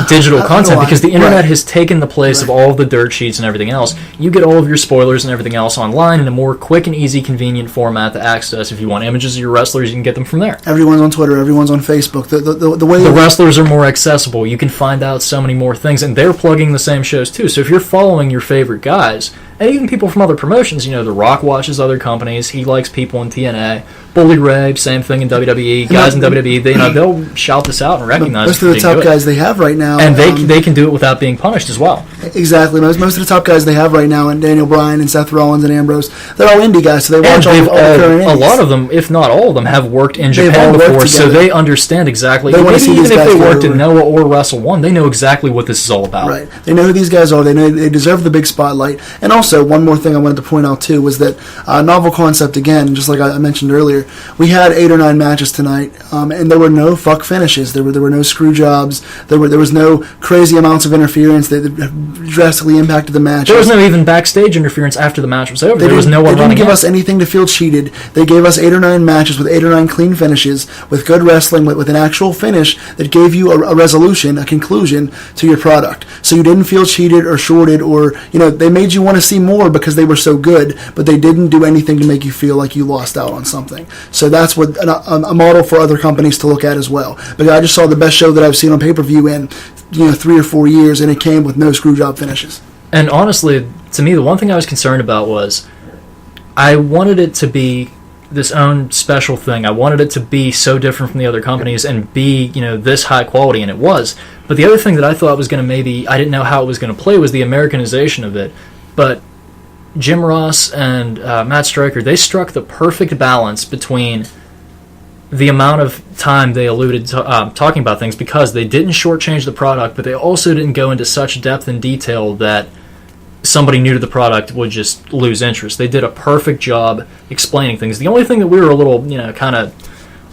digital content, because the internet has taken the place of all of the dirt sheets and everything else. You get all of your spoilers and everything else online in a more quick and easy, convenient format to access. If you want images of your wrestlers, you can get them from there. Everyone's on Twitter. Everyone's on Facebook. The way the wrestlers are more accessible. You can find out so many more things, and they're plugging the same shows too. So if you're following your favorite guys, and even people from other promotions, The Rock watches other companies. He likes people in TNA. Bully Ray, same thing in WWE. Guys in WWE, they'll shout this out and recognize most of the top guys they have right now, and they can do it without being punished as well. Exactly. Most of the top guys they have right now, and Daniel Bryan and Seth Rollins and Ambrose, they're all indie guys, so they watch all the current indies. A lot of them, if not all of them, have worked in Japan before, so they understand exactly. Even if they worked in Noah or Wrestle 1, they know exactly what this is all about. Right. They know who these guys are. They know they deserve the big spotlight. And also, one more thing I wanted to point out too was that novel concept again, just like I mentioned earlier. We had 8 or 9 matches tonight, and there were no fuck finishes. There were no screw jobs. There was no crazy amounts of interference that drastically impacted the match. There was no even backstage interference after the match was over. There was no one running. They didn't give us anything to feel cheated. They gave us 8 or 9 matches with 8 or 9 clean finishes, with good wrestling, with an actual finish that gave you a resolution, a conclusion to your product. So you didn't feel cheated or shorted, or they made you want to see more because they were so good, but they didn't do anything to make you feel like you lost out on something. So that's what a model for other companies to look at as well. But I just saw the best show that I've seen on pay-per-view in 3 or 4 years, and it came with no screw job finishes. And honestly, to me, the one thing I was concerned about was I wanted it to be this own special thing. I wanted it to be so different from the other companies and be, this high quality, and it was. But the other thing that I thought was going to I didn't know how it was going to play, was the Americanization of it. But Jim Ross and Matt Stryker, they struck the perfect balance between the amount of time they alluded to talking about things, because they didn't shortchange the product, but they also didn't go into such depth and detail that somebody new to the product would just lose interest. They did a perfect job explaining things. The only thing that we were a little, kind of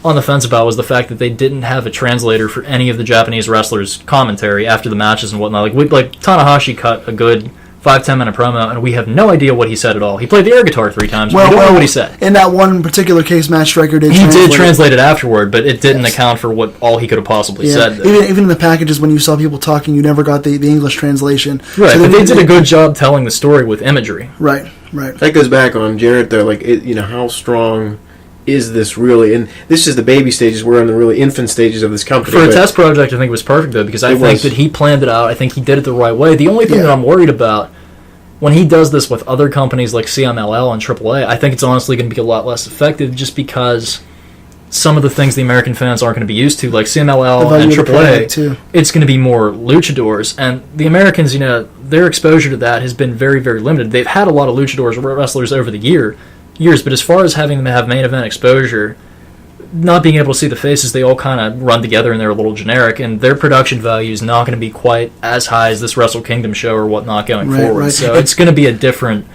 on the fence about was the fact that they didn't have a translator for any of the Japanese wrestlers' commentary after the matches and whatnot. Like Tanahashi cut a good 5-10 minute promo, and we have no idea what he said at all. He played the air guitar 3 times, but we don't know what he said. In that one particular case, Matt Stryker did translate it afterward, but it didn't account for what all he could have possibly said. Even in the packages, when you saw people talking, you never got the English translation. Right, so but they did a good job telling the story with imagery. Right. That goes back on Jarrett, though. How strong is this really? And this is the baby stages. We're on the really infant stages of this company. For a test project, I think it was perfect, though, because I think that he planned it out. I think he did it the right way. The only thing that I'm worried about, when he does this with other companies like CMLL and AAA, I think it's honestly going to be a lot less effective, just because some of the things the American fans aren't going to be used to, like CMLL and AAA, it's going to be more luchadors. And the Americans, their exposure to that has been very, very limited. They've had a lot of luchadors wrestlers over the years, but as far as having them have main event exposure, not being able to see the faces, they all kind of run together and they're a little generic, and their production value is not going to be quite as high as this Wrestle Kingdom show or whatnot going forward. Right. So it's going to be a different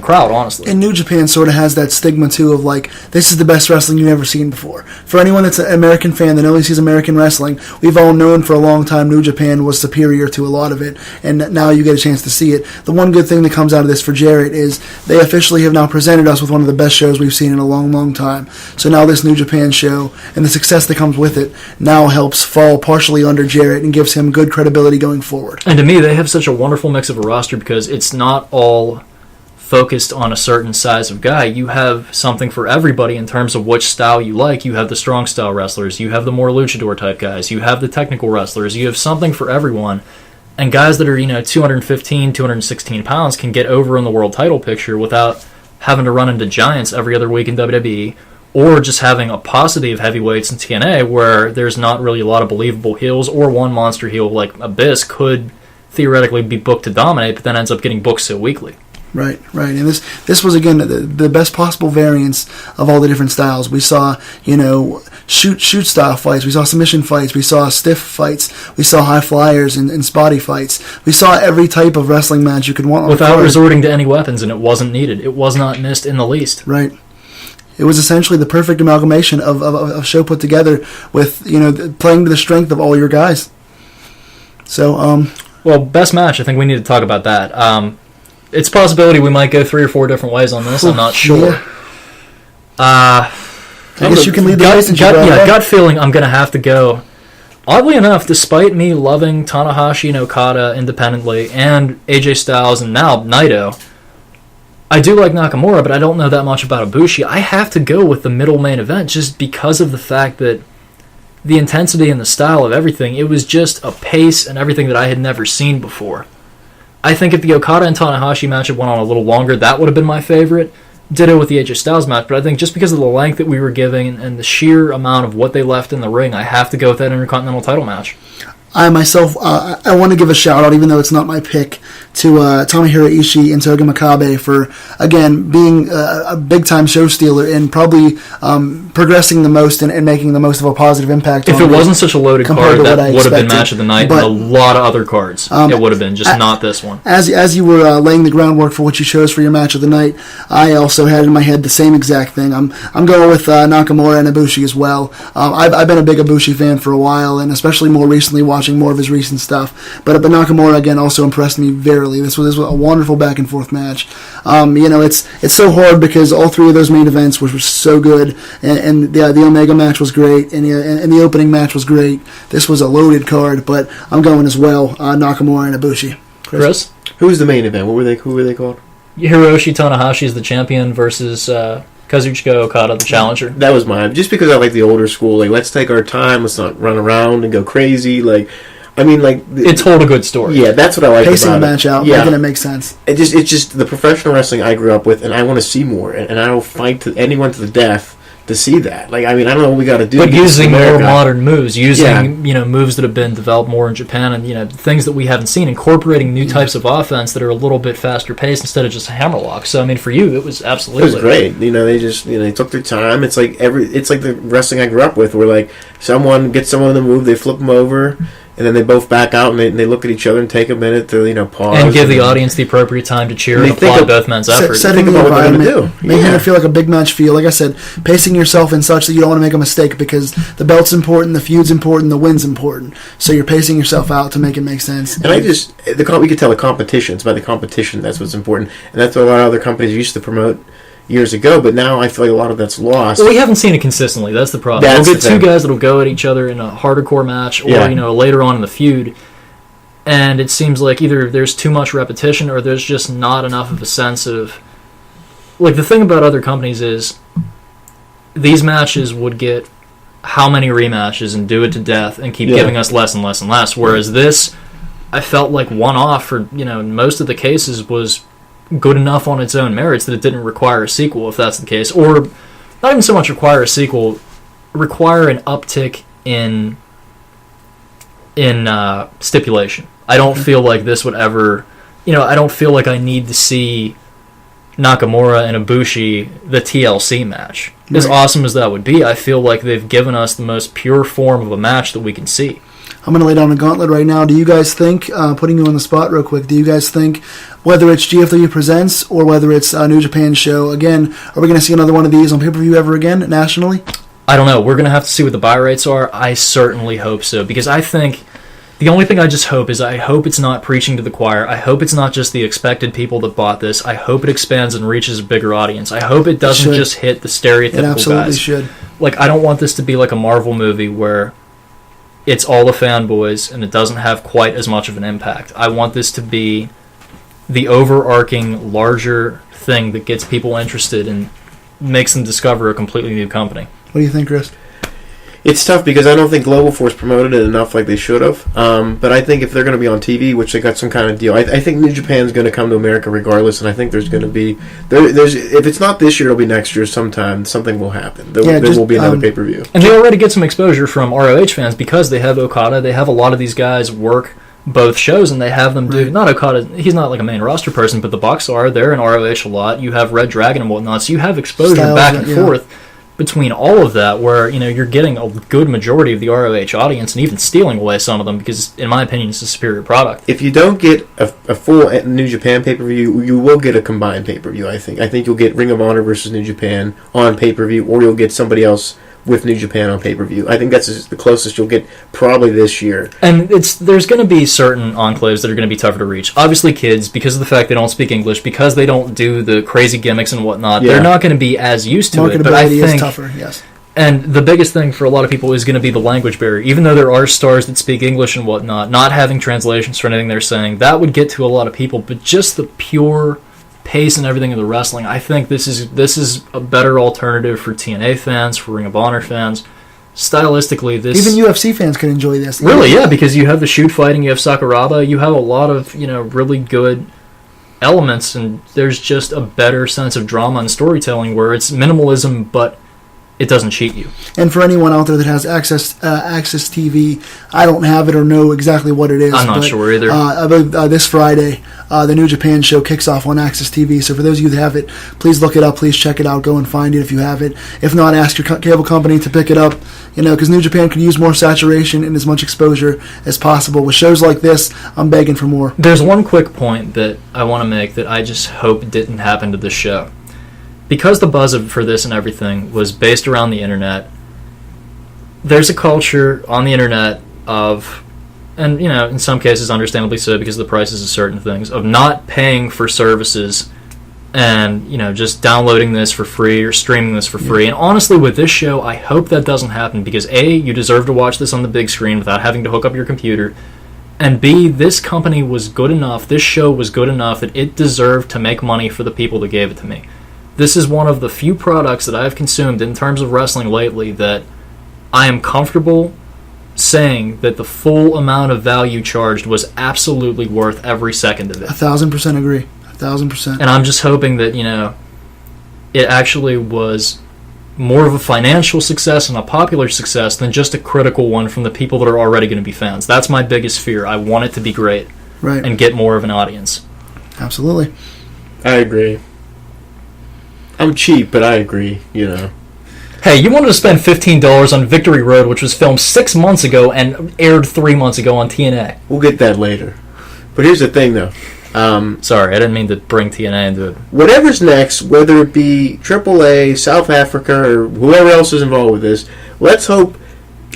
crowd, honestly. And New Japan sort of has that stigma, too, of, like, this is the best wrestling you've ever seen before. For anyone that's an American fan that only sees American wrestling, we've all known for a long time New Japan was superior to a lot of it, and now you get a chance to see it. The one good thing that comes out of this for Jarrett is they officially have now presented us with one of the best shows we've seen in a long, long time. So now this New Japan show, and the success that comes with it, now helps fall partially under Jarrett and gives him good credibility going forward. And to me, they have such a wonderful mix of a roster because it's not all focused on a certain size of guy. You have something for everybody in terms of which style you like. You have the strong style wrestlers, you have the more luchador type guys, you have the technical wrestlers, you have something for everyone. And guys that are, 215, 216 pounds can get over in the world title picture without having to run into giants every other week in WWE, or just having a paucity of heavyweights in TNA where there's not really a lot of believable heels, or one monster heel like Abyss could theoretically be booked to dominate, but then ends up getting booked so weakly. Right. And this was, again, the best possible variance of all the different styles. We saw, shoot style fights. We saw submission fights. We saw stiff fights. We saw high flyers and spotty fights. We saw every type of wrestling match you could want. Without resorting to any weapons, and it wasn't needed. It was not missed in the least. Right. It was essentially the perfect amalgamation of a show put together with, playing to the strength of all your guys. So, well, best match, I think we need to talk about that. It's a possibility we might go 3 or 4 different ways on this. I'm not sure. Yeah. I guess you can lead the way since gut feeling I'm going to have to go. Oddly enough, despite me loving Tanahashi and Okada independently, and AJ Styles and now Naito, I do like Nakamura, but I don't know that much about Ibushi. I have to go with the middle main event just because of the fact that the intensity and the style of everything, it was just a pace and everything that I had never seen before. I think if the Okada and Tanahashi match had went on a little longer, that would have been my favorite. Ditto with the AJ Styles match, but I think just because of the length that we were giving and the sheer amount of what they left in the ring, I have to go with that Intercontinental title match. I myself, I want to give a shout out, even though it's not my pick, to Tomohiro Ishii and Toga Makabe for, again, being a big-time show stealer and probably progressing the most and making the most of a positive impact. If it wasn't such a loaded card, that would have been match of the night, but and a lot of other cards. It would have been, just not this one. As you were laying the groundwork for what you chose for your match of the night, I also had in my head the same exact thing. I'm going with Nakamura and Ibushi as well. I've been a big Ibushi fan for a while, and especially more recently watching more of his recent stuff. But Nakamura, again, also impressed me verily. This was a wonderful back-and-forth match. It's so hard because all 3 of those main events were so good, and the Omega match was great, and the opening match was great. This was a loaded card, but I'm going as well, Nakamura and Ibushi. Chris? Who was the main event? Who were they called? Hiroshi Tanahashi is the champion versus Kazuchika Okada, the challenger. That was mine. Just because I like the older school, like, let's take our time, let's not run around and go crazy. It told a good story. Yeah, that's what I like Pacing about the match out, making it make sense. It's just the professional wrestling I grew up with, and I want to see more, and I will fight anyone to the death to see that. I don't know what we got to do. But using more modern moves, moves that have been developed more in Japan, and things that we haven't seen, incorporating new types of offense that are a little bit faster paced instead of just a hammerlock. So for you, it was absolutely. It was great. They just they took their time. It's like the wrestling I grew up with, where someone gets someone in the move, they flip them over. And then they both back out and they look at each other and take a minute to pause and give the audience the appropriate time to cheer and applaud both men's effort. Setting the environment, making it feel like a big match feel. Like I said, pacing yourself in such that you don't want to make a mistake because the belt's important, the feud's important, the win's important. So you're pacing yourself out to make it make sense. And we could tell the competition. It's about the competition. That's what's important, and that's what a lot of other companies used to promote years ago, but now I feel like a lot of that's lost. Well, we haven't seen it consistently. That's the problem. We'll get 2 guys that'll go at each other in a hardcore match, or later on in the feud, and it seems like either there's too much repetition or there's just not enough of a sense of. The thing about other companies is these matches would get how many rematches and do it to death and keep giving us less and less and less. Whereas this, I felt like one-off for in most of the cases was good enough on its own merits that it didn't require a sequel, if that's the case, or not even so much require a sequel, require an uptick in stipulation. I don't feel like this would ever, I don't feel like I need to see Nakamura and Ibushi the TLC match. As Right. awesome as that would be, I feel like they've given us the most pure form of a match that we can see. I'm going to lay down a gauntlet right now. Do you guys think, putting you on the spot real quick, do you guys think whether it's GFW Presents or whether it's New Japan show, again, are we going to see another one of these on pay-per-view ever again, nationally? I don't know. We're going to have to see what the buy rates are. I certainly hope so, because I think the only thing I just hope is I hope it's not preaching to the choir. I hope it's not just the expected people that bought this. I hope it expands and reaches a bigger audience. I hope it doesn't just hit the stereotypical It absolutely guys. should. Like, I don't want this to be like a Marvel movie where it's all the fanboys and it doesn't have quite as much of an impact. I want this to be the overarching, larger thing that gets people interested and makes them discover a completely new company. What do you think, Chris? It's tough because I don't think Global Force promoted it enough like they should have. But I think if they're going to be on TV, which they got some kind of deal, I think New Japan's going to come to America regardless, and I think there's going to be there's if it's not this year, it'll be next year sometime. Something will happen. There will be another pay-per-view. And they already get some exposure from ROH fans because they have Okada. They have a lot of these guys work both shows, and they have them do, not Okada, he's not like a main roster person, but the Bucks are. They're in ROH a lot. You have Red Dragon and whatnot, so you have exposure Styles, back and forth between all of that, where you're getting a good majority of the ROH audience and even stealing away some of them because, in my opinion, it's a superior product. If you don't get a full New Japan pay-per-view, you will get a combined pay-per-view, I think. I think you'll get Ring of Honor versus New Japan on pay-per-view, or you'll get somebody else with New Japan on pay-per-view. I think that's the closest you'll get probably this year. And there's going to be certain enclaves that are going to be tougher to reach. Obviously kids, because of the fact they don't speak English, because they don't do the crazy gimmicks and whatnot, they're not going to be as used to it. But I think is tougher, yes. And the biggest thing for a lot of people is going to be the language barrier. Even though there are stars that speak English and whatnot, not having translations for anything they're saying, that would get to a lot of people. But just the pure pace and everything of the wrestling, I think this is a better alternative for TNA fans, for Ring of Honor fans. Stylistically, this even UFC fans can enjoy this. Really, yeah, because you have the shoot fighting, you have Sakuraba, you have a lot of really good elements, and there's just a better sense of drama and storytelling where it's minimalism, but it doesn't cheat you. And for anyone out there that has access TV, I don't have it or know exactly what it is. I'm not sure either. I believe this Friday, the New Japan show kicks off on Access TV. So for those of you that have it, please look it up. Please check it out. Go and find it if you have it. If not, ask your cable company to pick it up. Because New Japan could use more saturation and as much exposure as possible. With shows like this, I'm begging for more. There's one quick point that I want to make that I just hope didn't happen to this show. Because the buzz for this and everything was based around the internet, there's a culture on the internet of, and in some cases understandably so because of the prices of certain things, of not paying for services and just downloading this for free or streaming this for free. And honestly, with this show, I hope that doesn't happen because A, you deserve to watch this on the big screen without having to hook up your computer, and B, this company was good enough, this show was good enough that it deserved to make money for the people that gave it to me. This is one of the few products that I have consumed in terms of wrestling lately that I am comfortable saying that the full amount of value charged was absolutely worth every second of it. 1,000% agree. 1,000%. And I'm just hoping that, it actually was more of a financial success and a popular success than just a critical one from the people that are already going to be fans. That's my biggest fear. I want it to be great and get more of an audience. Absolutely. I agree. I'm cheap, but I agree, Hey, you wanted to spend $15 on Victory Road, which was filmed 6 months ago and aired 3 months ago on TNA. We'll get that later. But here's the thing, though. Sorry, I didn't mean to bring TNA into it. Whatever's next, whether it be AAA, South Africa, or whoever else is involved with this, let's hope...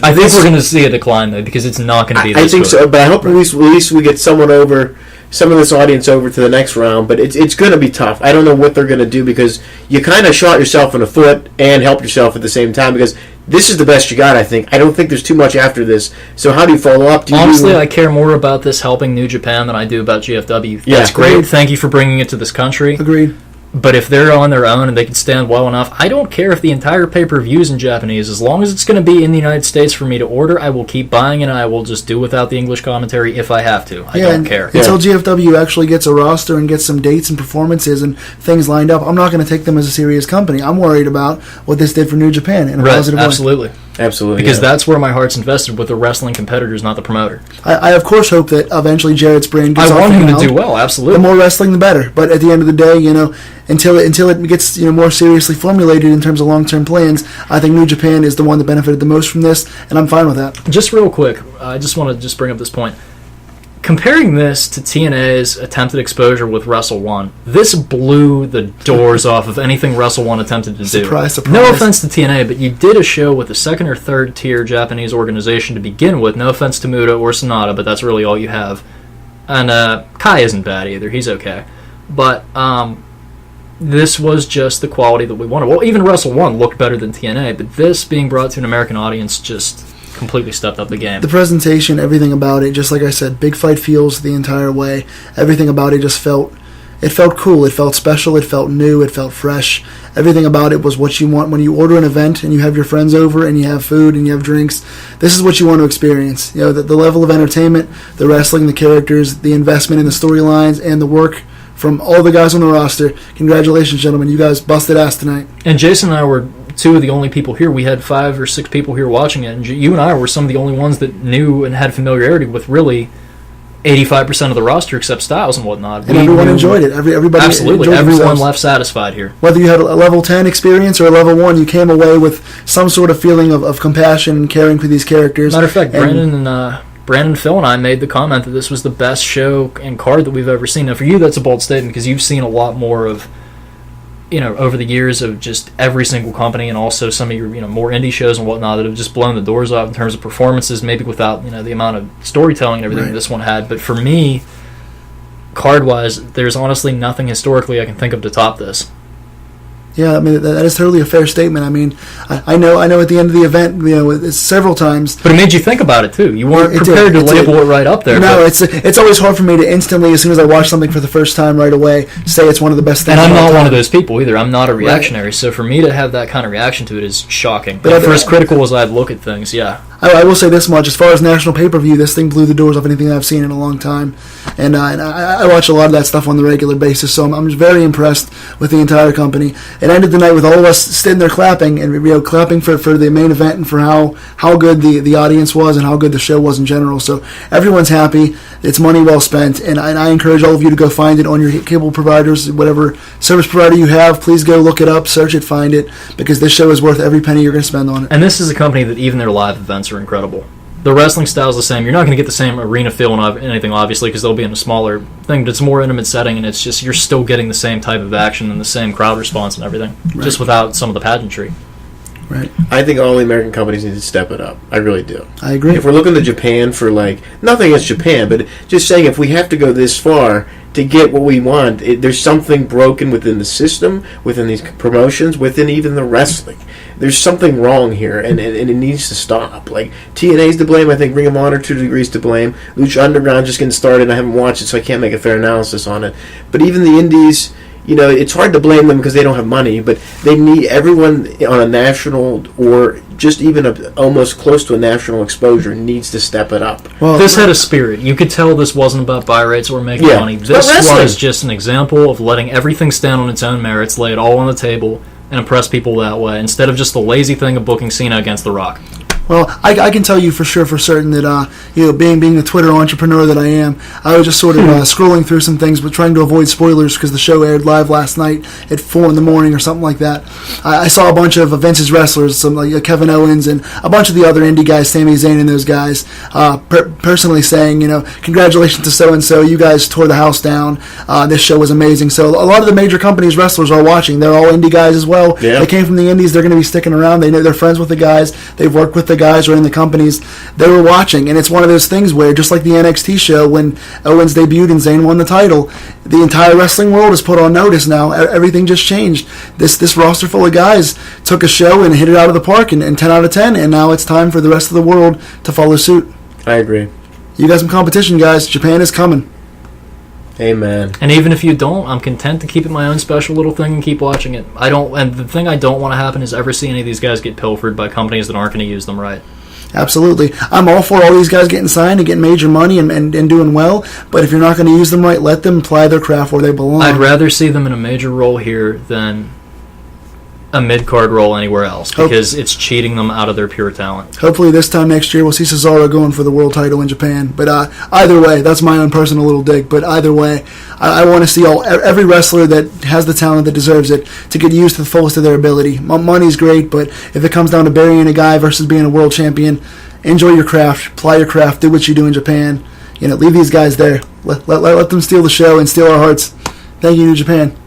I think we're going to see a decline, though, because it's not going to be this I think good. so, but I hope at least we get some of this audience over to the next round, but it's going to be tough. I don't know what they're going to do because you kind of shot yourself in the foot and helped yourself at the same time because this is the best you got, I think. I don't think there's too much after this. So how do you follow up? Honestly, I care more about this helping New Japan than I do about GFW. That's great. Thank you for bringing it to this country. Agreed. But if they're on their own and they can stand well enough, I don't care if the entire pay-per-view is in Japanese. As long as it's going to be in the United States for me to order, I will keep buying it, and I will just do without the English commentary if I have to. I don't care. Until GFW actually gets a roster and gets some dates and performances and things lined up, I'm not going to take them as a serious company. I'm worried about what this did for New Japan in a positive way. Absolutely. Absolutely. Because that's where my heart's invested, with the wrestling competitors, not the promoter. I of course hope that eventually Jarrett's brand gets I off want the him to ground. do well, absolutely. The more wrestling, the better. But at the end of the day, until it gets more seriously formulated in terms of long-term plans, I think New Japan is the one that benefited the most from this, and I'm fine with that. Just real quick, I just want to bring up this point. Comparing this to TNA's attempted exposure with Wrestle 1, this blew the doors off of anything Wrestle 1 attempted to do. Surprise. No offense to TNA, but you did a show with a second or third tier Japanese organization to begin with. No offense to Muda or Sonata, but that's really all you have. And Kai isn't bad either. He's okay. But this was just the quality that we wanted. Well, even Wrestle 1 looked better than TNA, but this being brought to an American audience just completely stepped up the game. The presentation, everything about it, just like I said, big fight feels the entire way. Everything about it just felt cool. It felt special. It felt new. It felt fresh. Everything about it was what you want when you order an event and you have your friends over and you have food and you have drinks. This is what you want to experience. The level of entertainment, the wrestling, the characters, the investment in the storylines, and the work from all the guys on the roster. Congratulations, gentlemen. You guys busted ass tonight. And Jason and I were two of the only people here. We had 5 or 6 people here watching it, and you and I were some of the only ones that knew and had familiarity with really 85% of the roster except Styles and whatnot. And everyone enjoyed it. Everybody absolutely. enjoyed Everyone themselves. left satisfied here. Whether you had a level 10 experience or a level 1, you came away with some sort of feeling of compassion and caring for these characters. Matter of fact, Brandon, Phil, and I made the comment that this was the best show and card that we've ever seen. Now, for you, that's a bold statement because you've seen a lot more of, over the years of just every single company, and also some of your, more indie shows and whatnot that have just blown the doors off in terms of performances, maybe without, the amount of storytelling and everything that this one had. But for me, card-wise, there's honestly nothing historically I can think of to top this. Yeah, I mean, that is totally a fair statement. I mean, I know at the end of the event, it's several times. But it made you think about it, too. You weren't prepared to label it right up there. No, it's always hard for me to instantly, as soon as I watch something for the first time right away, say it's one of the best things. And I'm not one of those people either. I'm not a reactionary. Right. So for me to have that kind of reaction to it is shocking. But for as critical as I look at things, yeah. I will say this much. As far as national pay-per-view, this thing blew the doors off anything I've seen in a long time. And I watch a lot of that stuff on the regular basis, so I'm very impressed with the entire company. It ended the night with all of us sitting there clapping and clapping for the main event and for how good the audience was and how good the show was in general. So everyone's happy. It's money well spent, and I encourage all of you to go find it on your cable providers, whatever service provider you have. Please go look it up, search it, find it, because this show is worth every penny you're going to spend on it. And this is a company that even their live events are incredible. The wrestling style is the same. You're not going to get the same arena feel and anything, obviously, because they'll be in a smaller thing, but it's a more intimate setting, and it's just you're still getting the same type of action and the same crowd response and everything, just without some of the pageantry. Right. I think all the American companies need to step it up. I really do. I agree. If we're looking to Japan for, nothing against Japan, but just saying if we have to go this far to get what we want, there's something broken within the system, within these promotions, within even the wrestling. There's something wrong here, and it needs to stop. TNA's to blame. I think Ring of Honor 2 degrees to blame. Lucha Underground just getting started. I haven't watched it, so I can't make a fair analysis on it. But even the indies, it's hard to blame them because they don't have money, but they need everyone on a national or just even almost close to a national exposure needs to step it up. Well, this had a spirit. You could tell this wasn't about buy rates or making money. This was just an example of letting everything stand on its own merits, lay it all on the table, and impress people that way, instead of just the lazy thing of booking Cena against The Rock. Well, I can tell you for certain that being the Twitter entrepreneur that I am, I was just sort of scrolling through some things, but trying to avoid spoilers because the show aired live last night at 4 in the morning or something like that. I saw a bunch of Vince's wrestlers, some Kevin Owens and a bunch of the other indie guys, Sami Zayn and those guys, personally saying, congratulations to so and so, you guys tore the house down. This show was amazing. So a lot of the major companies wrestlers are watching. They're all indie guys as well. Yeah. They came from the indies. They're going to be sticking around. They know they're friends with the guys. They've worked with the guys or in the companies. They were watching, and it's one of those things where, just like the NXT show when Owens debuted and Zayn won the title, the entire wrestling world is put on notice now. Everything just changed. This roster full of guys took a show and hit it out of the park, and 10 out of 10, and now it's time for the rest of the world to follow suit. I agree. You got some competition, guys. Japan is coming. Amen. And even if you don't, I'm content to keep it my own special little thing and keep watching it. And the thing I don't want to happen is ever see any of these guys get pilfered by companies that aren't going to use them right. Absolutely. I'm all for all these guys getting signed and getting major money and doing well, but if you're not going to use them right, let them apply their craft where they belong. I'd rather see them in a major role here than a mid-card role anywhere else because it's cheating them out of their pure talent. Hopefully this time next year we'll see Cesaro going for the world title in Japan. But either way, that's my own personal little dig. But either way, I want to see every wrestler that has the talent that deserves it to get used to the fullest of their ability. Money's great, but if it comes down to burying a guy versus being a world champion, enjoy your craft, ply your craft, do what you do in Japan. Leave these guys there. Let them steal the show and steal our hearts. Thank you, New Japan.